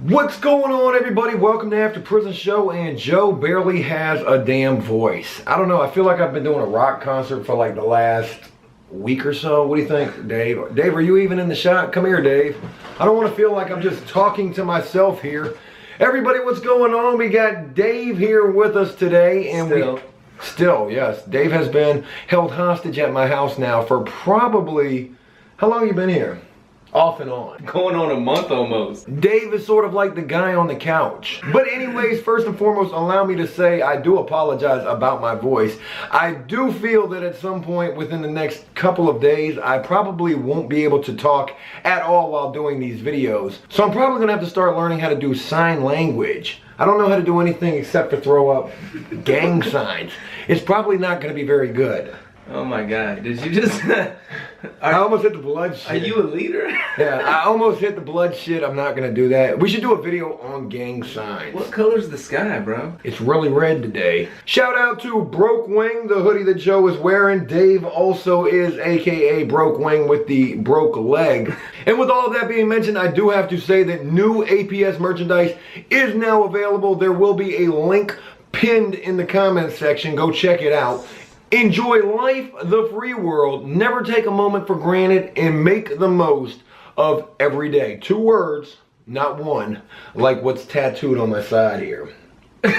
What's going on, everybody? Welcome to After Prison Show, and Joe barely has a damn voice. I don't know, I feel like I've been doing a rock concert for like the last week or so. What do you think, Dave? Dave, are you even in the shot? Come here, Dave. I don't want to feel like I'm just talking to myself here. Everybody, what's going on? We got Dave here with us today, and Still, yes. Dave has been held hostage at my house now for probably, how long have you been here? Off and on. Going on a month almost. Dave is sort of like the guy on the couch. But anyways, first and foremost, allow me to say I do apologize about my voice. I do feel that at some point within the next couple of days, I probably won't be able to talk at all while doing these videos. So I'm probably gonna have to start learning how to do sign language. I don't know how to do anything except for throw up gang signs. It's probably not gonna be very good. Oh my God, did you just... I almost hit the blood shit. Are you a leader? Yeah, I almost hit the blood shit. I'm not gonna do that. We should do a video on gang signs. What color's the sky, bro? It's really red today. Shout out to Broke Wing, the hoodie that Joe is wearing. Dave also is AKA Broke Wing with the broke leg. And with all of that being mentioned, I do have to say that new APS merchandise is now available. There will be a link pinned in the comments section. Go check it out. Enjoy life, the free world, never take a moment for granted, and make the most of every day. 2 words, not one, like what's tattooed on my side here. But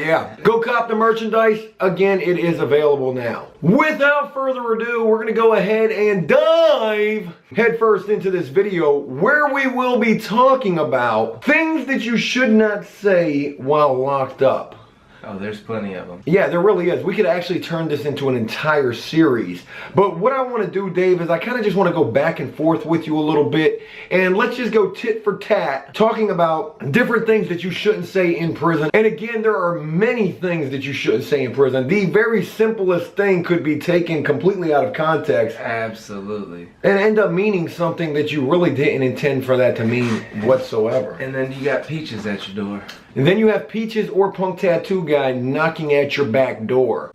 yeah, go cop the merchandise. Again, it is available now. Without further ado, we're gonna go ahead and dive headfirst into this video where we will be talking about things that you should not say while locked up. Oh, there's plenty of them. Yeah, there really is. We could actually turn this into an entire series. But what I want to do, Dave, is I kind of just want to go back and forth with you a little bit. And let's just go tit for tat, talking about different things that you shouldn't say in prison. And again, there are many things that you shouldn't say in prison. The very simplest thing could be taken completely out of context. Absolutely. And end up meaning something that you really didn't intend for that to mean whatsoever. And then you got Peaches at your door. And then you have Peaches or Punk Tattoo Guy knocking at your back door.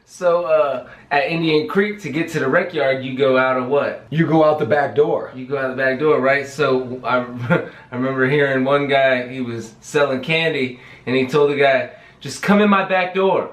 So, at Indian Creek, to get to the rec yard, you go out of what? You go out the back door. You go out the back door, right? So, I remember hearing one guy, he was selling candy, and he told the guy, just come in my back door.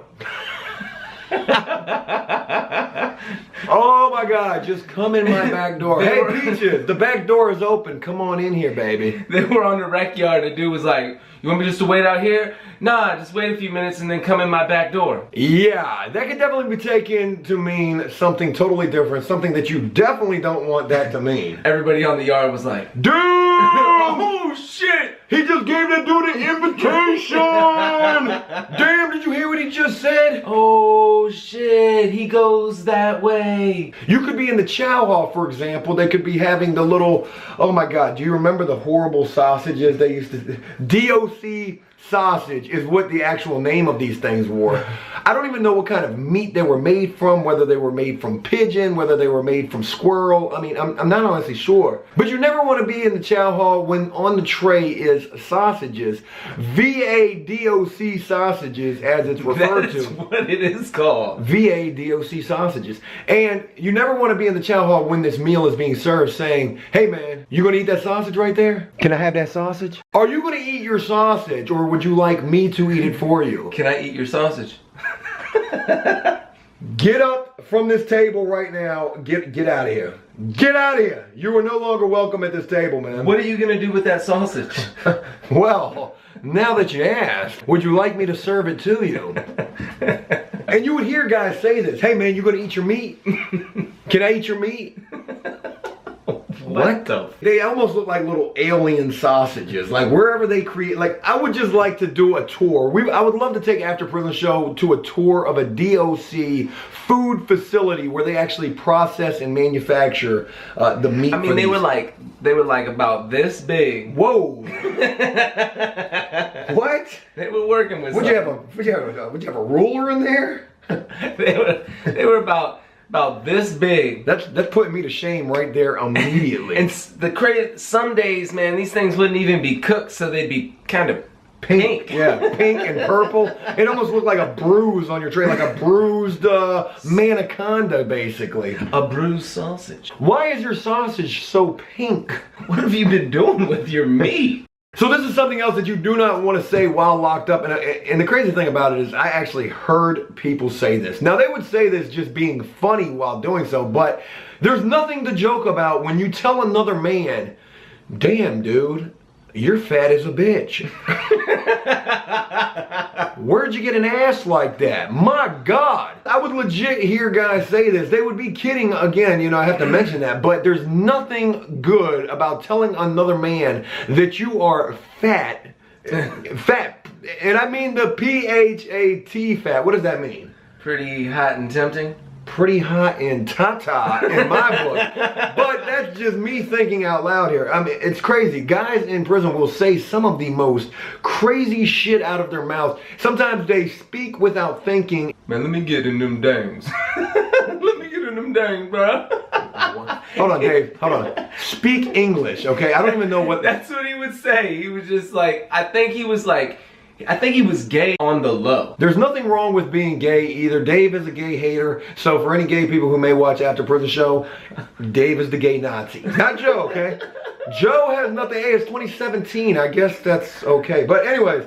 Oh my God, just come in my back door. Hey Peaches, the back door is open. Come on in here, baby. They were on the rec yard. The dude was like, you want me just to wait out here? Nah, just wait a few minutes and then come in my back door. Yeah, that could definitely be taken to mean something totally different. Something that you definitely don't want that to mean. Everybody on the yard was like, dude! Oh shit! He just gave that dude an invitation! Damn, did you hear what he just said? Oh shit, he goes that way. You could be in the chow hall, for example. They could be having the little, oh my God, do you remember the horrible sausages they used to, DOC sausage is what the actual name of these things were. I don't even know what kind of meat they were made from, whether they were made from pigeon, whether they were made from squirrel. I mean, I'm not honestly sure. But you never want to be in the chow hall when on the tray is sausages. VADOC sausages, as it's referred to. That's what it is called. VADOC sausages. And you never want to be in the chow hall when this meal is being served saying, hey man, you gonna eat that sausage right there? Can I have that sausage? Are you gonna eat your sausage, or would you like me to eat it for you? Can I eat your sausage? Get up from this table right now. Get out of here. Get out of here. You are no longer welcome at this table, man. What are you gonna do with that sausage? Well, now that you asked, would you like me to serve it to you? And you would hear guys say this. Hey man, you gonna eat your meat? Can I eat your meat? What the? They almost look like little alien sausages. Like wherever they create, like I would just like to do a tour. I would love to take After Prison Show to a tour of a DOC food facility where they actually process and manufacture the meat. I mean, they were like about this big. Whoa. What? They were working with. Would you have a ruler in there? they were about this big. That's putting me to shame right there immediately. And the crazy, some days, man, these things wouldn't even be cooked, so they'd be kind of Pink. Yeah, pink and purple. It almost looked like a bruise on your tray, like a bruised manaconda, basically. A bruised sausage. Why is your sausage so pink? What have you been doing with your meat? So this is something else that you do not want to say while locked up. And the crazy thing about it is I actually heard people say this. Now, they would say this just being funny while doing so, but there's nothing to joke about when you tell another man, damn, dude, you're fat as a bitch. Where'd you get an ass like that? My God. I would legit hear guys say this. They would be kidding again, you know, I have to mention that. But there's nothing good about telling another man that you are fat. Fat. And I mean the P-H-A-T fat. What does that mean? Pretty hot and tempting. Pretty hot and ta-ta in my book. But that's just me thinking out loud here. I mean, it's crazy. Guys in prison will say some of the most crazy shit out of their mouths. Sometimes they speak without thinking. Man, let me get in them dangs. Let me get in them dangs, bro. Hold on, Dave. Hold on. Speak English, okay? I don't even know what... That's what he would say. He was just like, I think he was gay on the low. There's nothing wrong with being gay either. Dave is a gay hater. So for any gay people who may watch After Prison Show, Dave is the gay Nazi. Not Joe, okay? Joe has nothing. Hey, it's 2017. I guess that's okay. But anyways,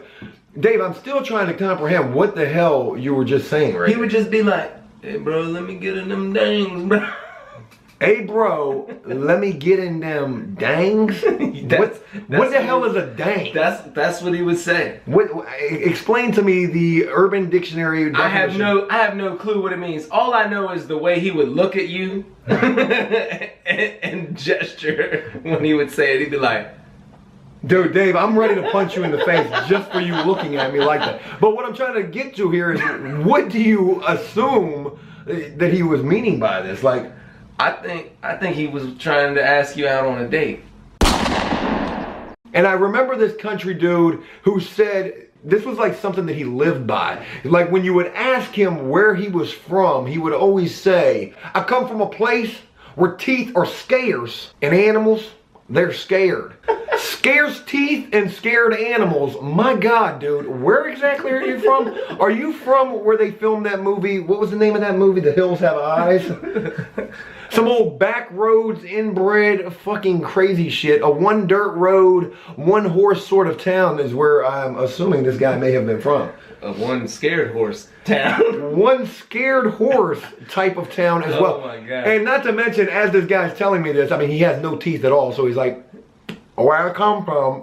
Dave, I'm still trying to comprehend what the hell you were just saying, right? He would just be like, hey, bro, let me get in them dangs, bro. Hey, bro, let me get in them dangs. What the hell is a dang? That's what he would say. Explain to me the Urban Dictionary definition. I have no clue what it means. All I know is the way he would look at you and gesture when he would say it. He'd be like, dude, Dave, I'm ready to punch you in the face just for you looking at me like that. But what I'm trying to get to here is, what do you assume that he was meaning by this? Like, I think he was trying to ask you out on a date. And I remember this country dude who said this was like something that he lived by. Like when you would ask him where he was from, he would always say, I come from a place where teeth are scarce and animals, they're scared. Scarce teeth and scared animals. My God, dude, where exactly are you from? Are you from where they filmed that movie? What was the name of that movie? The Hills Have Eyes? Some old back roads, inbred, fucking crazy shit. A one dirt road, one horse sort of town is where I'm assuming this guy may have been from. A one scared horse town. One scared horse type of town as well. Oh my God. And not to mention, as this guy's telling me this, I mean, he has no teeth at all, so he's like, where I come from,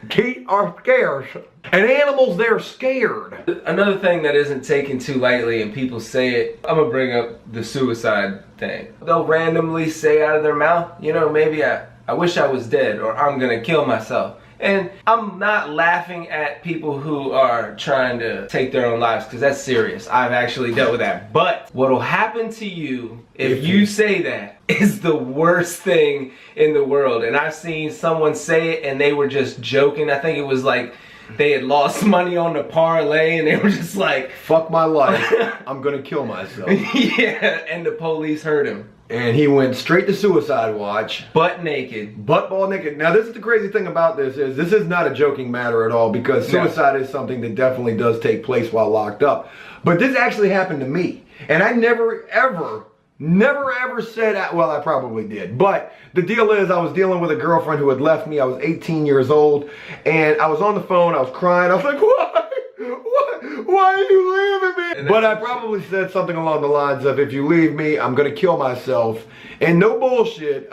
teeth are scarce. And animals, they're scared. Another thing that isn't taken too lightly, and people say it, I'm gonna bring up the suicide thing. They'll randomly say out of their mouth, you know, maybe I wish I was dead, or I'm gonna kill myself. And I'm not laughing at people who are trying to take their own lives, because that's serious. I've actually dealt with that. But what'll happen to you if you say that is the worst thing in the world. And I've seen someone say it and they were just joking. I think it was like they had lost money on the parlay and they were just like, fuck my life, I'm gonna kill myself. Yeah, and the police heard him. And he went straight to suicide watch. Butt naked. Butt ball naked. Now this is the crazy thing about this is this is not a joking matter at all, because suicide is something that definitely does take place while locked up. But this actually happened to me. And I never ever said, well, I probably did. But the deal is I was dealing with a girlfriend who had left me. I was 18 years old. And I was on the phone. I was crying. I was like, why? Why are you leaving me? But I probably said something along the lines of, if you leave me, I'm going to kill myself. And no bullshit,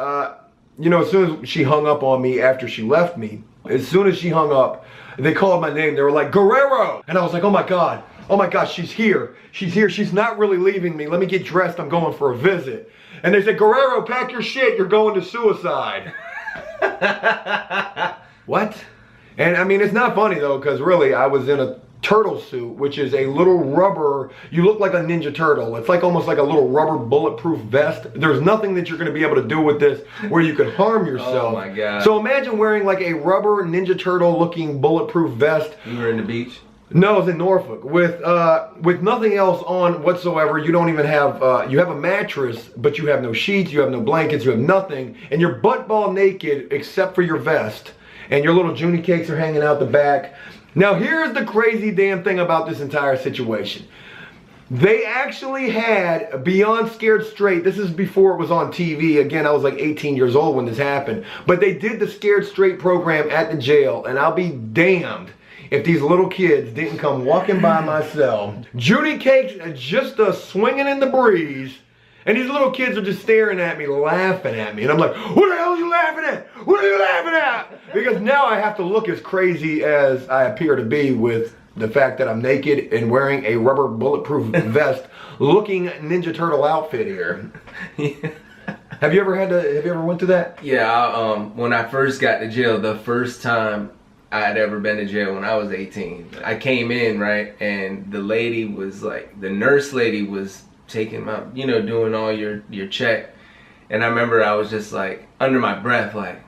you know, as soon as she hung up on me after she left me, as soon as she hung up, they called my name. They were like, Guerrero. And I was like, oh my God. Oh my gosh, she's here. She's here. She's not really leaving me. Let me get dressed. I'm going for a visit. And they said, Guerrero, pack your shit. You're going to suicide. What? And I mean, it's not funny though, because really I was in a turtle suit, which is a little rubber, you look like a Ninja Turtle. It's like almost like a little rubber bulletproof vest. There's nothing that you're going to be able to do with this where you could harm yourself. Oh my God. So imagine wearing like a rubber Ninja Turtle looking bulletproof vest. You were in the beach? No, it's in Norfolk with nothing else on whatsoever. You don't even have, you have a mattress, but you have no sheets, you have no blankets, you have nothing, and you're butt ball naked except for your vest, and your little Junie cakes are hanging out the back. Now here's the crazy damn thing about this entire situation. They actually had Beyond Scared Straight. This is before it was on TV. Again, I was like 18 years old when this happened. But they did the Scared Straight program at the jail, and I'll be damned if these little kids didn't come walking by my cell. Judy Cakes just swinging in the breeze. And these little kids are just staring at me, laughing at me. And I'm like, what the hell are you laughing at? What are you laughing at? Because now I have to look as crazy as I appear to be with the fact that I'm naked and wearing a rubber bulletproof vest looking Ninja Turtle outfit here. Yeah. Have you ever went through that? Yeah, when I first got to jail, the first time I had ever been to jail when I was 18. I came in, right, and the lady was like, the nurse lady was taking my, you know, doing all your check. And I remember I was just like, under my breath, like,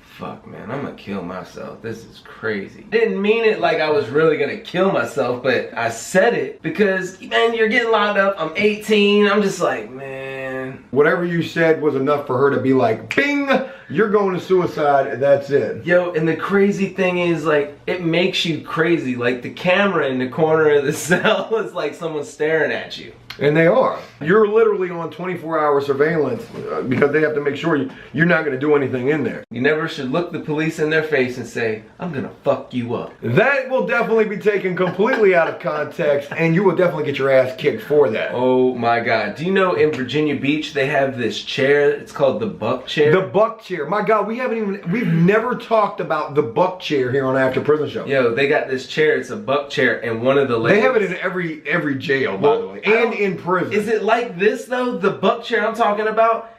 fuck, man, I'm gonna kill myself. This is crazy. Didn't mean it like I was really gonna kill myself, but I said it because, man, you're getting locked up. I'm 18. I'm just like, man. Whatever you said was enough for her to be like, bing, you're going to suicide, that's it. Yo, and the crazy thing is, like, it makes you crazy. Like, the camera in the corner of the cell is like someone staring at you. And they are. You're literally on 24-hour surveillance because they have to make sure you're not going to do anything in there. You never should look the police in their face and say, I'm going to fuck you up. That will definitely be taken completely out of context, and you will definitely get your ass kicked for that. Oh my God. Do you know in Virginia Beach they have this chair? It's called the buck chair. The buck chair. My God, we've never talked about the buck chair here on After Prison Show. Yo, they got this chair. It's a buck chair, and one of the legs. They have it in every jail, by the way, and in prison. Is it like this though? The buck chair I'm talking about,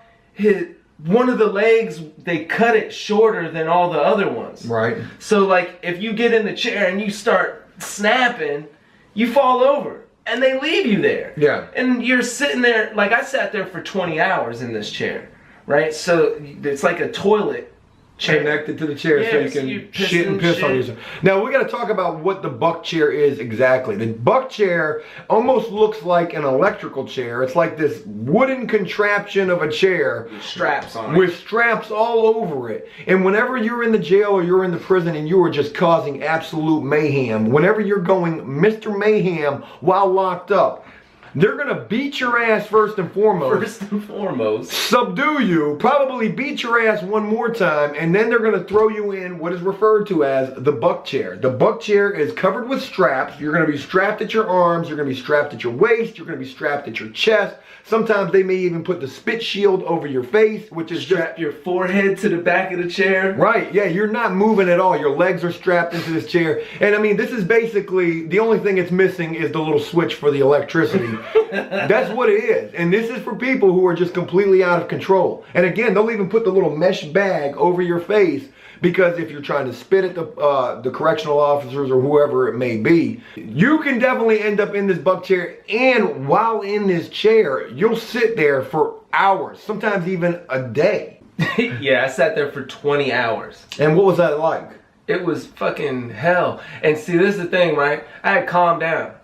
one of the legs, they cut it shorter than all the other ones. Right. So like if you get in the chair and you start snapping, you fall over and they leave you there. Yeah. And you're sitting there, like I sat there for 20 hours in this chair, right? So it's like a toilet chair. Connected to the chair, so you can shit and piss on yourself. Now we got to talk about what the buck chair is exactly. The buck chair almost looks like an electrical chair. It's like this wooden contraption of a chair with straps on it. With straps all over it. And whenever you're in the jail or you're in the prison and you are just causing absolute mayhem, whenever you're going Mr. Mayhem while locked up, they're going to beat your ass first and foremost. Subdue you, probably beat your ass one more time, and then they're going to throw you in what is referred to as the buck chair. The buck chair is covered with straps. You're going to be strapped at your arms. You're going to be strapped at your waist. You're going to be strapped at your chest. Sometimes they may even put the spit shield over your face, which is strap your forehead to the back of the chair. Right, yeah, you're not moving at all. Your legs are strapped into this chair. And I mean, this is basically, the only thing it's missing is the little switch for the electricity. That's what it is. And this is for people who are just completely out of control. And again, they'll even put the little mesh bag over your face, because if you're trying to spit at the correctional officers or whoever it may be, you can definitely end up in this buck chair. And while in this chair, you'll sit there for hours, sometimes even a day. Yeah, I sat there for 20 hours. And what was that like? It was fucking hell. And see, this is the thing, right? I had calmed down.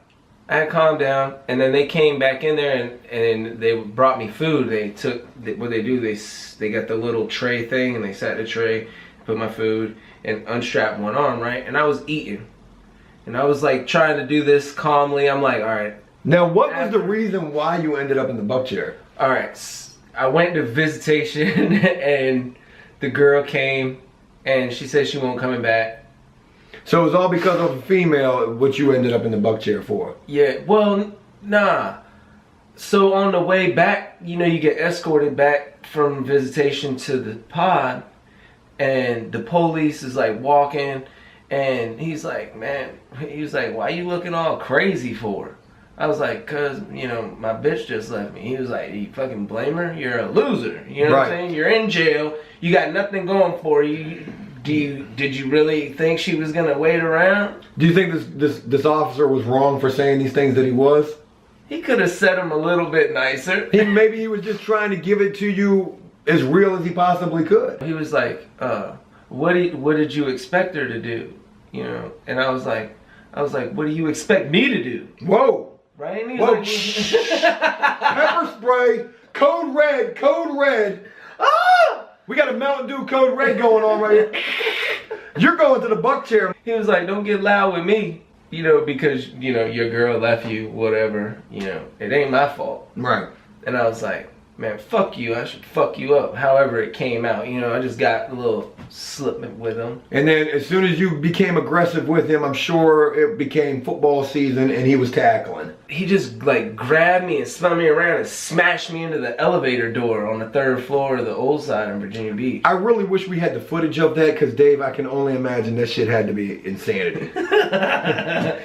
And then they came back in there and they brought me food. They took, what they do, they got the little tray thing and they sat the tray, put my food, and unstrapped one arm, right? And I was eating. And I was like trying to do this calmly. I'm like, all right. Now, what was the reason why you ended up in the buck chair? All right. I went to visitation and the girl came and she said she won't coming back. So it was all because of a female, what you ended up in the buck chair for? Yeah, well, nah. So on the way back, you know, you get escorted back from visitation to the pod, and the police is like walking, and he's like, man, he was like, why you looking all crazy for? I was like, cause, you know, my bitch just left me. He was like, you fucking blame her? You're a loser. You know what I'm saying? You're in jail. You got nothing going for you. Did you really think she was gonna wait around? Do you think this officer was wrong for saying these things that he was? He could have said them a little bit nicer. Maybe he was just trying to give it to you as real as he possibly could. He was like, what did you expect her to do? You know, and I was like, what do you expect me to do? Whoa. Right? And he was like, pepper spray, code red. Ah! We got a Mountain Dew code red going on right here. You're going to the buck chair. He was like, don't get loud with me. You know, because, you know, your girl left you, whatever. You know, it ain't my fault. Right. And I was like, man, fuck you. I should fuck you up. However it came out. You know, I just got a little slip with him. And then as soon as you became aggressive with him, I'm sure it became football season and he was tackling. He just like grabbed me and spun me around and smashed me into the elevator door on the 3rd floor of the old side in Virginia Beach. I really wish we had the footage of that because, Dave, I can only imagine that shit had to be insanity.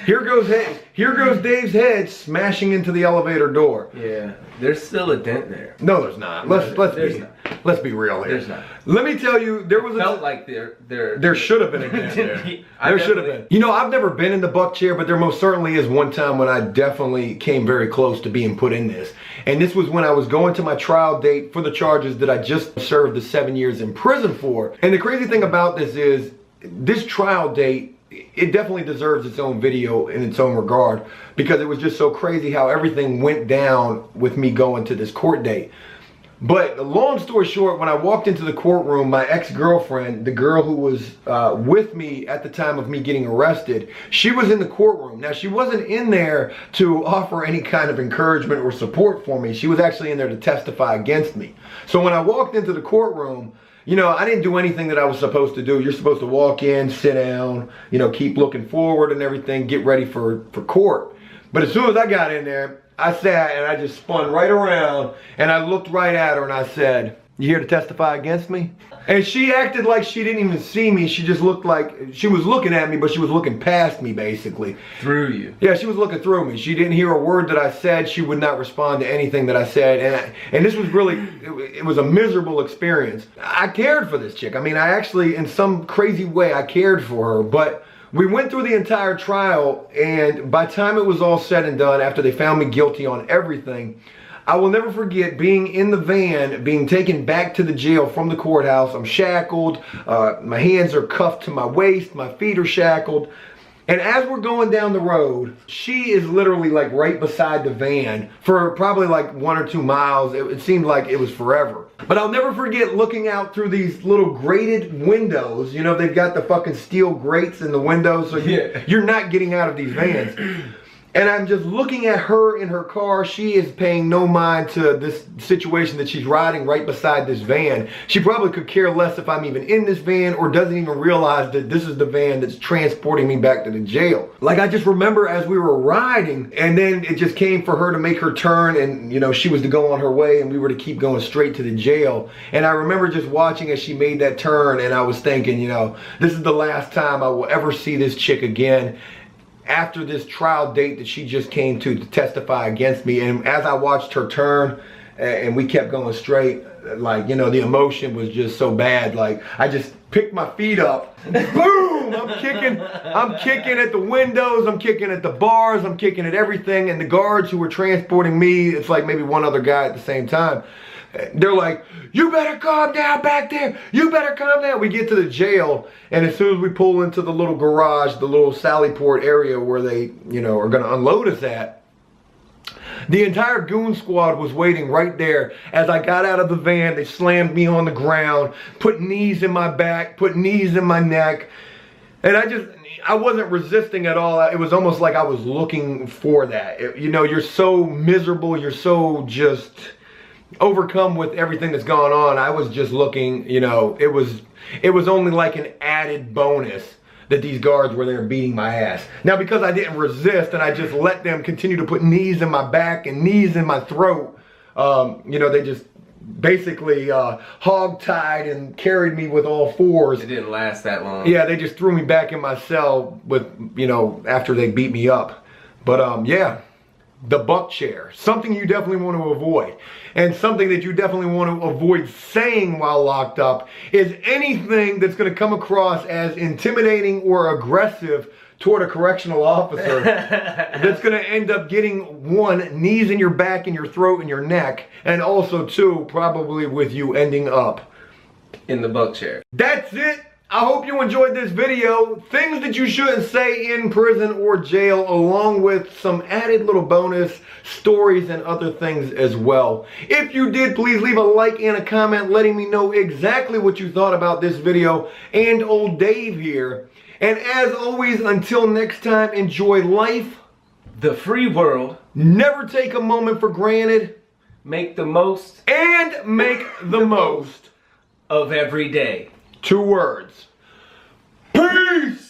Here goes Dave's head smashing into the elevator door. Yeah, there's still a dent there. No, there's not. Let's be real here. There's not. Let me tell you, there was felt like there should have been a dent there. There should have been. You know, I've never been in the buck chair, but there most certainly is one time when I definitely came very close to being put in this. And this was when I was going to my trial date for the charges that I just served the 7 years in prison for. And the crazy thing about this is, this trial date, it definitely deserves its own video in its own regard, because it was just so crazy how everything went down with me going to this court date. But long story short, when I walked into the courtroom, my ex-girlfriend, the girl who was with me at the time of me getting arrested, she was in the courtroom. Now, she wasn't in there to offer any kind of encouragement or support for me. She was actually in there to testify against me. So when I walked into the courtroom, you know, I didn't do anything that I was supposed to do. You're supposed to walk in, sit down, you know, keep looking forward and everything, get ready for court. But as soon as I got in there, I sat and I just spun right around and I looked right at her and I said, "You here to testify against me?" And she acted like she didn't even see me. She just looked like she was looking at me, but she was looking past me, basically. Through you. Yeah, she was looking through me. She didn't hear a word that I said. She would not respond to anything that I said. And this was really, it was a miserable experience. I cared for this chick. I mean, I actually, in some crazy way, I cared for her. But we went through the entire trial, and by the time it was all said and done, after they found me guilty on everything, I will never forget being in the van, being taken back to the jail from the courthouse. I'm shackled, my hands are cuffed to my waist, my feet are shackled. And as we're going down the road, she is literally like right beside the van for probably like 1 or 2 miles. It seemed like it was forever. But I'll never forget looking out through these little grated windows. You know, they've got the fucking steel grates in the windows, so you're not getting out of these vans. And I'm just looking at her in her car. She is paying no mind to this situation that she's riding right beside this van. She probably could care less if I'm even in this van, or doesn't even realize that this is the van that's transporting me back to the jail. Like, I just remember as we were riding, and then it just came for her to make her turn, and you know, she was to go on her way and we were to keep going straight to the jail. And I remember just watching as she made that turn, and I was thinking, you know, this is the last time I will ever see this chick again. After this trial date that she just came to testify against me. And as I watched her turn and we kept going straight, like, you know, the emotion was just so bad. Like, I just picked my feet up, boom, I'm kicking at the windows, I'm kicking at the bars, I'm kicking at everything. And the guards who were transporting me, it's like maybe one other guy at the same time, they're like, "You better calm down back there. You better calm down." We get to the jail, and as soon as we pull into the little garage, the little Sallyport area where they, you know, are going to unload us at, the entire goon squad was waiting right there. As I got out of the van, they slammed me on the ground, put knees in my back, put knees in my neck. And I wasn't resisting at all. It was almost like I was looking for that. You know, you're so miserable. You're so just overcome with everything that's gone on. I was just looking, you know, it was only like an added bonus that these guards were there beating my ass. Now, because I didn't resist and I just let them continue to put knees in my back and knees in my throat, you know, they just basically hog-tied and carried me with all fours. It didn't last that long. Yeah, they just threw me back in my cell with, you know, after they beat me up. But yeah, the buck chair, something you definitely want to avoid. And something that you definitely want to avoid saying while locked up is anything that's going to come across as intimidating or aggressive toward a correctional officer that's going to end up getting, 1, knees in your back and your throat and your neck, and also 2, probably with you ending up in the buck chair. That's it. I hope you enjoyed this video. Things that you shouldn't say in prison or jail, along with some added little bonus stories and other things as well. If you did, please leave a like and a comment letting me know exactly what you thought about this video and old Dave here. And as always, until next time, enjoy life, The free world, never take a moment for granted, make the most and make the most of every day. 2 words. Peace!